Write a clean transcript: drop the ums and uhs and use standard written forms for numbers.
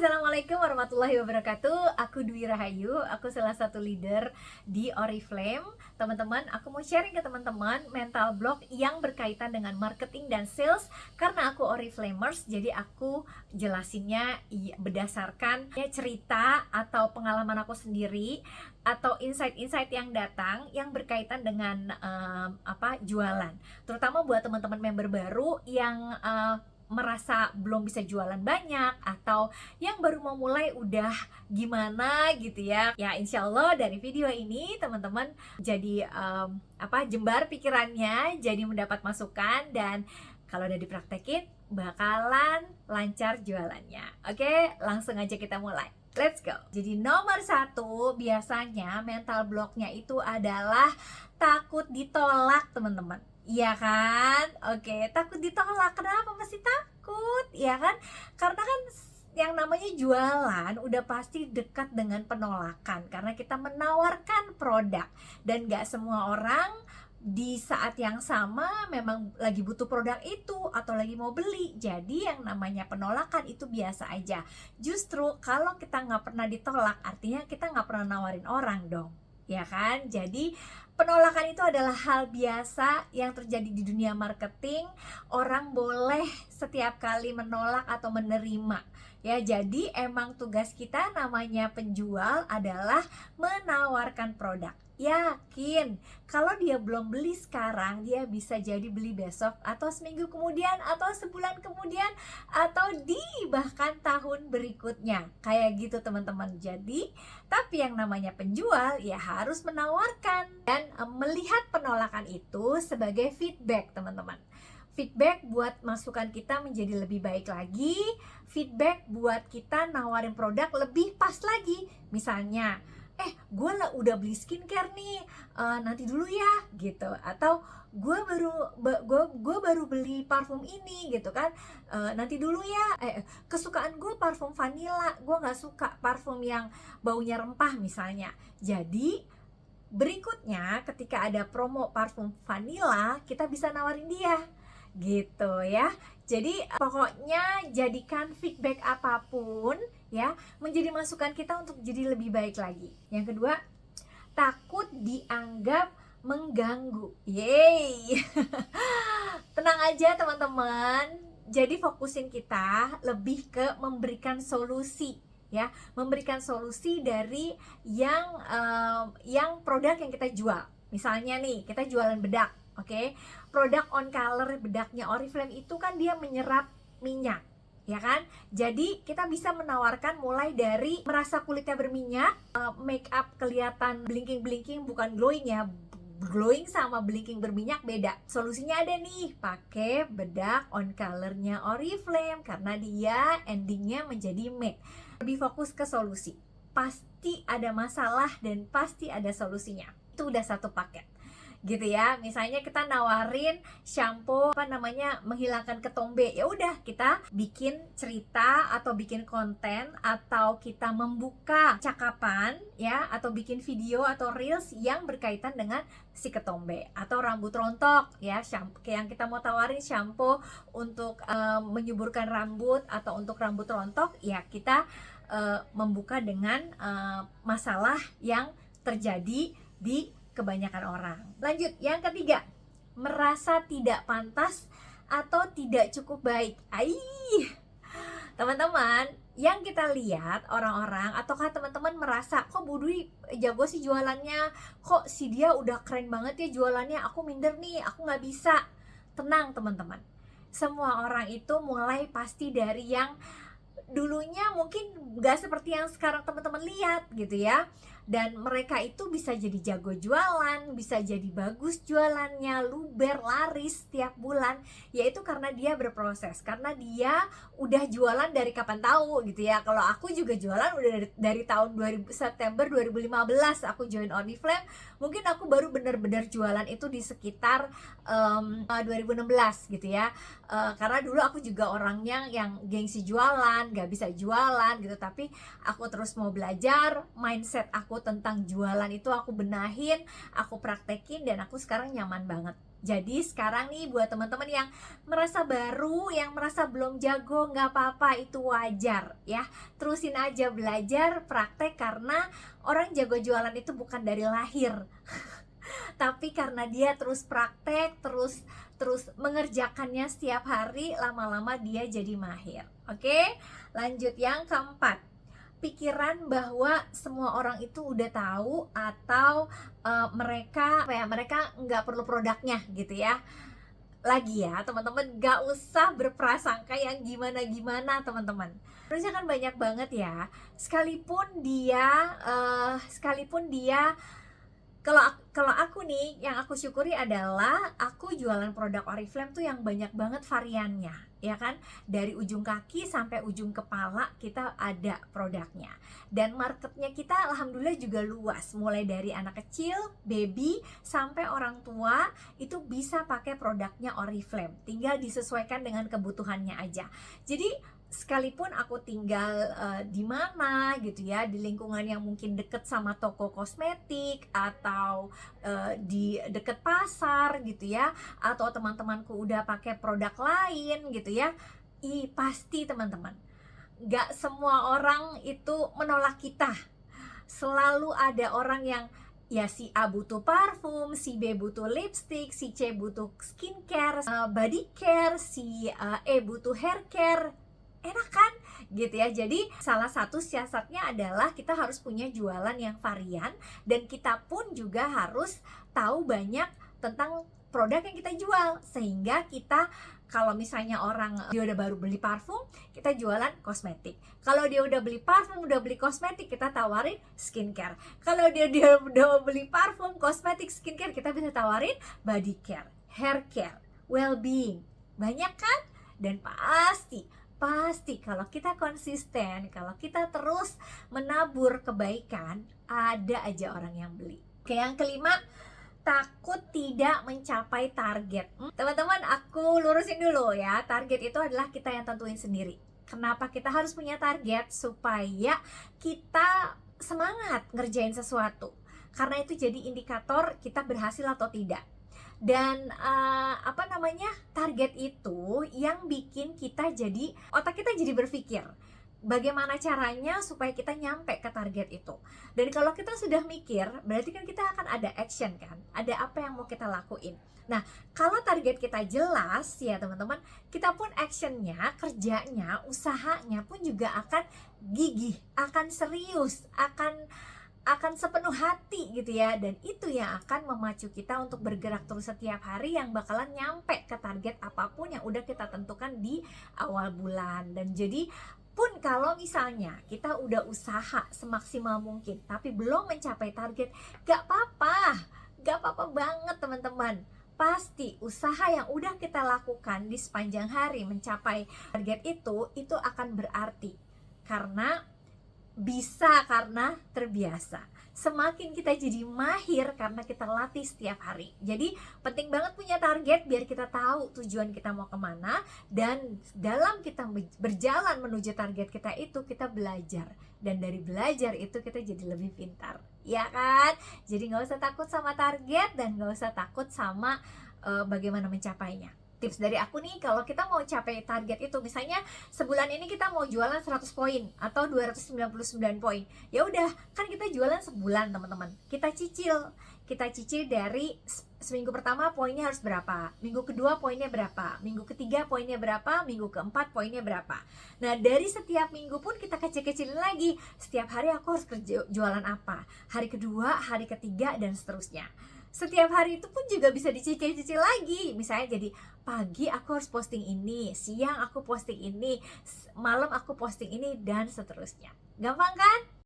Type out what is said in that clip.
Assalamualaikum warahmatullahi wabarakatuh. Aku Dwi Rahayu, aku salah satu leader di Oriflame. Teman-teman, aku mau sharing ke teman-teman mental block yang berkaitan dengan marketing dan sales. Karena aku Oriflamers, jadi aku jelasinnya berdasarkan cerita atau pengalaman aku sendiri atau insight-insight yang datang yang berkaitan dengan jualan. Terutama buat teman-teman member baru yang merasa belum bisa jualan banyak atau yang baru mau mulai udah gimana gitu ya. Ya insya Allah dari video ini teman-teman jadi jembar pikirannya, jadi mendapat masukan, dan kalau udah dipraktekin bakalan lancar jualannya. Oke, langsung aja kita mulai. Let's go. Jadi nomor 1, biasanya mental blocknya itu adalah takut ditolak, teman-teman. Iya kan? Oke, takut ditolak. Kenapa masih takut? Iya kan? Karena kan yang namanya jualan udah pasti dekat dengan penolakan, karena kita menawarkan produk dan gak semua orang di saat yang sama memang lagi butuh produk itu atau lagi mau beli. Jadi yang namanya penolakan itu biasa aja. Justru kalau kita nggak pernah ditolak, artinya kita nggak pernah nawarin orang dong, ya kan? Jadi penolakan itu adalah hal biasa yang terjadi di dunia marketing. Orang boleh setiap kali menolak atau menerima. Ya, jadi emang tugas kita namanya penjual adalah menawarkan produk. Yakin, kalau dia belum beli sekarang, dia bisa jadi beli besok atau seminggu kemudian atau sebulan kemudian atau bahkan tahun berikutnya. Kayak gitu teman-teman. Jadi, tapi yang namanya penjual ya harus menawarkan dan melihat penolakan itu sebagai feedback, teman-teman. Feedback buat masukan kita menjadi lebih baik lagi. Feedback buat kita nawarin produk lebih pas lagi. Misalnya, gue udah beli skincare nih, nanti dulu ya gitu. Atau gue baru beli parfum ini gitu kan, nanti dulu ya. Kesukaan gue parfum vanilla, gue nggak suka parfum yang baunya rempah misalnya. Jadi berikutnya ketika ada promo parfum vanilla, kita bisa nawarin dia gitu ya. Jadi pokoknya jadikan feedback apapun ya menjadi masukan kita untuk jadi lebih baik lagi. Yang kedua, takut dianggap mengganggu. Yeay. Tenang aja teman-teman. Jadi fokusin kita lebih ke memberikan solusi ya, memberikan solusi dari yang produk yang kita jual. Misalnya nih, kita jualan bedak. Oke, produk on color bedaknya Oriflame itu kan dia menyerap minyak, ya kan? Jadi kita bisa menawarkan mulai dari merasa kulitnya berminyak, make up kelihatan blinking-blinking, bukan glowing ya. Glowing sama blinking berminyak beda. Solusinya ada nih, pakai bedak on colornya Oriflame karena dia endingnya menjadi matte. Lebih fokus ke solusi. Pasti ada masalah dan pasti ada solusinya. Itu udah satu paket gitu ya. Misalnya kita nawarin shampoo menghilangkan ketombe, ya udah kita bikin cerita atau bikin konten atau kita membuka cakapan ya, atau bikin video atau reels yang berkaitan dengan si ketombe atau rambut rontok ya. Shampoo yang kita mau tawarin shampoo untuk menyuburkan rambut atau untuk rambut rontok ya, kita membuka dengan masalah yang terjadi di kebanyakan orang. Lanjut, yang ketiga, merasa tidak pantas atau tidak cukup baik. Teman-teman, yang kita lihat orang-orang, ataukah teman-teman merasa kok Bu Dwi jago sih jualannya, kok si dia udah keren banget ya jualannya, aku minder nih, aku nggak bisa. Tenang teman-teman, semua orang itu mulai pasti dari yang dulunya mungkin gak seperti yang sekarang teman-teman lihat gitu ya. Dan mereka itu bisa jadi jago jualan, bisa jadi bagus jualannya, luber, laris setiap bulan. Yaitu karena dia berproses, karena dia udah jualan dari kapan tahu gitu ya. Kalau aku juga jualan udah dari tahun September 2015 aku join Oriflame. Mungkin aku baru benar-benar jualan itu di sekitar 2016 gitu ya. Karena dulu aku juga orangnya yang gengsi jualan, gak bisa jualan gitu. Tapi aku terus mau belajar, mindset aku tentang jualan itu aku benahin, aku praktekin, dan aku sekarang nyaman banget. Jadi sekarang nih buat teman-teman yang merasa baru, yang merasa belum jago, nggak apa-apa, itu wajar ya. Terusin aja belajar, praktek, karena orang jago jualan itu bukan dari lahir. Tapi karena dia terus praktek, terus terus mengerjakannya setiap hari, lama-lama dia jadi mahir. Oke, lanjut yang keempat. Pikiran bahwa semua orang itu udah tahu, atau mereka nggak perlu produknya gitu ya. Lagi ya teman-teman, gak usah berprasangka yang gimana-gimana teman-teman. Terusnya kan banyak banget ya, sekalipun dia kalau aku nih, yang aku syukuri adalah aku jualan produk Oriflame tuh yang banyak banget variannya, ya kan? Dari ujung kaki sampai ujung kepala kita ada produknya. Dan marketnya kita alhamdulillah juga luas, mulai dari anak kecil, baby, sampai orang tua itu bisa pakai produknya Oriflame. Tinggal disesuaikan dengan kebutuhannya aja. Jadi sekalipun aku tinggal di mana gitu ya, di lingkungan yang mungkin deket sama toko kosmetik, atau di deket pasar gitu ya, atau teman-temanku udah pakai produk lain gitu ya, pasti teman-teman, gak semua orang itu menolak kita. Selalu ada orang yang, ya si A butuh parfum, si B butuh lipstick, si C butuh skincare, body care, si E butuh hair care. Enak kan gitu ya. Jadi salah satu siasatnya adalah kita harus punya jualan yang varian, dan kita pun juga harus tahu banyak tentang produk yang kita jual, sehingga kita, kalau misalnya orang dia udah baru beli parfum, kita jualan kosmetik. Kalau dia udah beli parfum, udah beli kosmetik, kita tawarin skincare. Kalau dia udah beli parfum, kosmetik, skincare, kita bisa tawarin body care, hair care, well-being. Banyak kan? Dan pasti kalau kita konsisten, kalau kita terus menabur kebaikan, ada aja orang yang beli. Oke, yang kelima, takut tidak mencapai target. Teman-teman, aku lurusin dulu ya. Target itu adalah kita yang tentuin sendiri. Kenapa kita harus punya target? Supaya kita semangat ngerjain sesuatu. Karena itu jadi indikator kita berhasil atau tidak. Dan target itu yang bikin kita jadi, otak kita jadi berpikir bagaimana caranya supaya kita nyampe ke target itu. Dan kalau kita sudah mikir, berarti kan kita akan ada action kan, ada apa yang mau kita lakuin. Nah, kalau target kita jelas ya teman-teman, kita pun actionnya, kerjanya, usahanya pun juga akan gigih, akan serius, akan sepenuh hati gitu ya. Dan itu yang akan memacu kita untuk bergerak terus setiap hari, yang bakalan nyampe ke target apapun yang udah kita tentukan di awal bulan. Dan jadi pun kalau misalnya kita udah usaha semaksimal mungkin tapi belum mencapai target, gak apa-apa banget teman-teman. Pasti usaha yang udah kita lakukan di sepanjang hari mencapai target itu akan berarti, karena terbiasa. Semakin kita jadi mahir karena kita latih setiap hari. Jadi penting banget punya target biar kita tahu tujuan kita mau kemana. Dan dalam kita berjalan menuju target kita itu, kita belajar. Dan dari belajar itu kita jadi lebih pintar, ya kan? Jadi gak usah takut sama target, dan gak usah takut sama bagaimana mencapainya. Tips dari aku nih, kalau kita mau capai target itu, misalnya sebulan ini kita mau jualan 100 poin atau 299 poin, ya udah, kan kita jualan sebulan teman-teman. Kita cicil dari seminggu pertama poinnya harus berapa, minggu kedua poinnya berapa, minggu ketiga poinnya berapa, minggu keempat poinnya berapa. Nah, dari setiap minggu pun kita kecil-kecilin lagi, setiap hari aku harus jualan apa, hari kedua, hari ketiga, dan seterusnya. Setiap hari itu pun juga bisa dicicil-cicil lagi. Misalnya jadi pagi aku harus posting ini, siang aku posting ini, malam aku posting ini, dan seterusnya. Gampang kan?